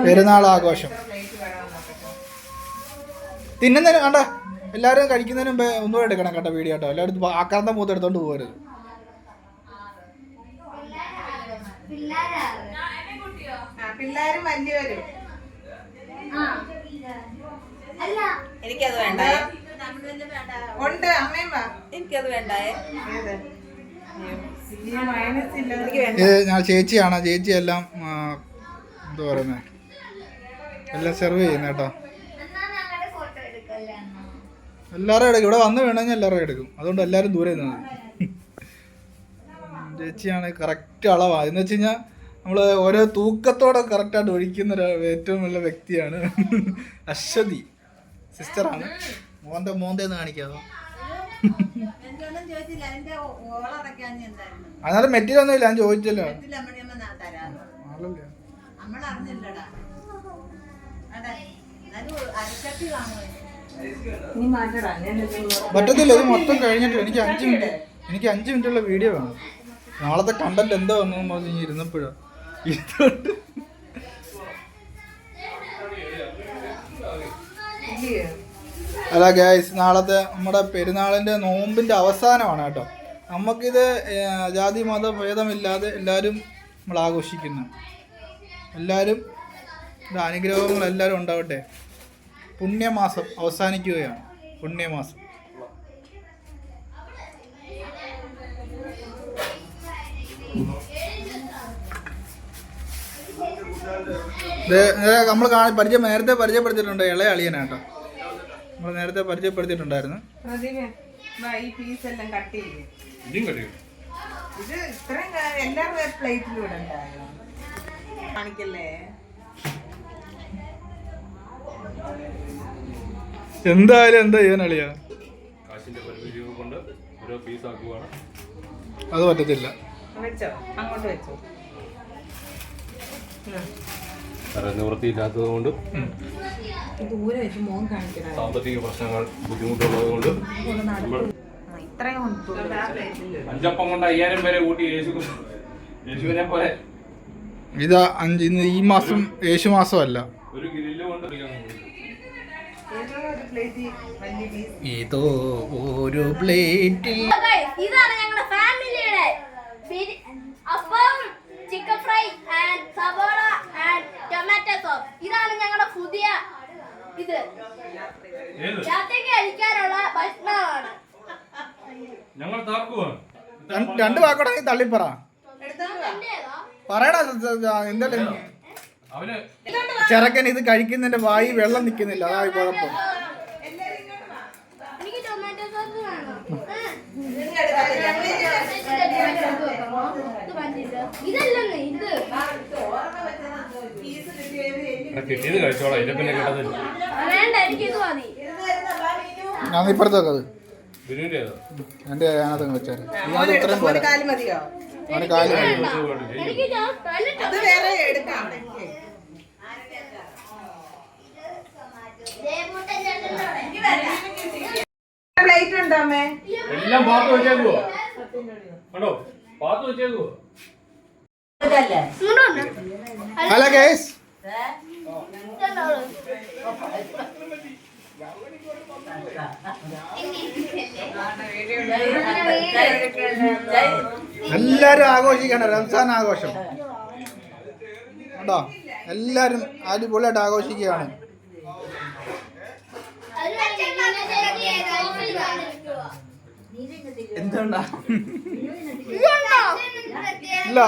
പെരുന്നാൾ ആഘോഷം തിന്നുന്നതിന് കണ്ട എല്ലാവരും കഴിക്കുന്നതിന് മുമ്പേ ഒന്നുകൂടെ എടുക്കണം കേട്ടോ വീഡിയോ കേട്ടോ. എല്ലാവരും ആക്രാന്തം മൂത്ത് എടുത്തോണ്ട് പോകരുത്. പിള്ളേരും വലിയവരും. എനിക്കത് വേണ്ട. ഉണ്ട് അമ്മയും വാ. എനിക്കത് വേണ്ടായേ. ഞാൻ ചേച്ചിയാണ്. ചേച്ചി എല്ലാം എന്താ പറയുന്നത് എല്ലാം സെർവ് ചെയ്യുന്ന കേട്ടോ. എല്ലാവരും എടുക്കും. ഇവിടെ വന്ന് വേണമെങ്കിൽ എല്ലാവരും എടുക്കും. അതുകൊണ്ട് എല്ലാവരും ദൂരെ നിന്നത്. ചേച്ചിയാണ് കറക്റ്റ് അളവാണ്. എന്ന് വെച്ച് കഴിഞ്ഞാൽ നമ്മൾ ഓരോ തൂക്കത്തോടെ കറക്റ്റായിട്ട് ഒഴിക്കുന്ന ഏറ്റവും നല്ല വ്യക്തിയാണ് അശ്വതി സിസ്റ്ററാണ്. മോന്തേന്ന് കാണിക്കാതോ. അന്നേരം മെറ്റീരിയൽ ഒന്നും ഇല്ല. ഞാൻ ചോദിച്ചല്ലോ. പറ്റത്തില്ല. ഇത് മൊത്തം കഴിഞ്ഞിട്ട് എനിക്ക് 5 മിനിറ്റുള്ള വീഡിയോ വേണം. നാളത്തെ കണ്ടന്റ് എന്താ വന്നു പറഞ്ഞ് ഇരുന്നപ്പോഴാ അല്ല ഗൈസ്, നാളത്തെ നമ്മുടെ പെരുന്നാളിൻ്റെ നോമ്പിൻ്റെ അവസാനമാണ് കേട്ടോ. നമുക്കിത് ജാതി മത ഭേദമില്ലാതെ എല്ലാവരും നമ്മൾ ആഘോഷിക്കുന്നു. എല്ലാവരും അനുഗ്രഹങ്ങൾ എല്ലാവരും ഉണ്ടാവട്ടെ. പുണ്യമാസം അവസാനിക്കുകയാണ്. പുണ്യമാസം. നമ്മൾ നേരത്തെ പരിചയപ്പെടുത്തിയിട്ടുണ്ട്. ഇളയ അളിയനാട്ടോ. നമ്മൾ നേരത്തെ പരിചയപ്പെടുത്തിയിട്ടുണ്ടായിരുന്നു. എന്തായാലും എന്താ ചെയ്യാൻ അളിയാ, അത് പറ്റത്തില്ല. നിവൃത്തിയില്ലാത്തത് കൊണ്ട്, സാമ്പത്തിക പ്രശ്നങ്ങൾ ബുദ്ധിമുട്ടുള്ളത് കൊണ്ട് 5 അപ്പം കൊണ്ട് 5000 പേരെ കൂട്ടി യേശുവിനെ പോലെ. ഇതാ ഈ മാസം യേശു മാസമല്ല. ഒരു ഗ്രില്ല് കൊണ്ട് ഇതോ ഒരു പ്ലേറ്റിൽ ഇതാണ് ഞങ്ങളുടെ ഫാമിലിയുടെ അപ്പം, ചിക്കൻ ഫ്രൈ ആൻഡ് സവോള ആൻഡ് ടൊമാറ്റോ സോസ്. ഇതാണ് ഞങ്ങളുടെ പുതിയ ഇത് രാത്രിക്ക് കഴിക്കാനുള്ള ഭക്ഷണമാണ്. ഞങ്ങൾ താർക്കുവാണ്. 2 വാക്കോടെ തള്ളിപ്പറ പറയടാ. എന്തായാലും ചെറുക്കൻ ഇത് കഴിക്കുന്നതിന്റെ വായി വെള്ളം നിൽക്കുന്നില്ല. അതായി കുഴപ്പം. എനിക്ക് ടൊമാറ്റോ സോസ് വേണം. ഇതല്ലേ ഇത് കിട്ടിയത് കഴിച്ചോളാം. ഇതിനെ പിന്നെ കിട്ടത്തില്ല. വേണ്ട, എനിക്ക് ഇത് മതി. ഞാൻ ഇപ്പുറത്തേക്ക് അത് ബിരിയാണി എന്റെ അതിനകത്ത് വെച്ചാൽ അത് ഇത്രയും പോലെ മതിയോ? എല്ലാം പാത്ത് വെച്ചേക്കുവോ? കണ്ടോ, പാത്ത് വെച്ചേക്കുവോ? ഹലോ ഗൈസ്, എല്ലാരും ആഘോഷിക്കണം റംസാൻ ആഘോഷം കേട്ടോ. എല്ലാരും അടിപൊളിയായിട്ട് ആഘോഷിക്കുകയാണ്. എന്തുകൊണ്ടാ ഇല്ല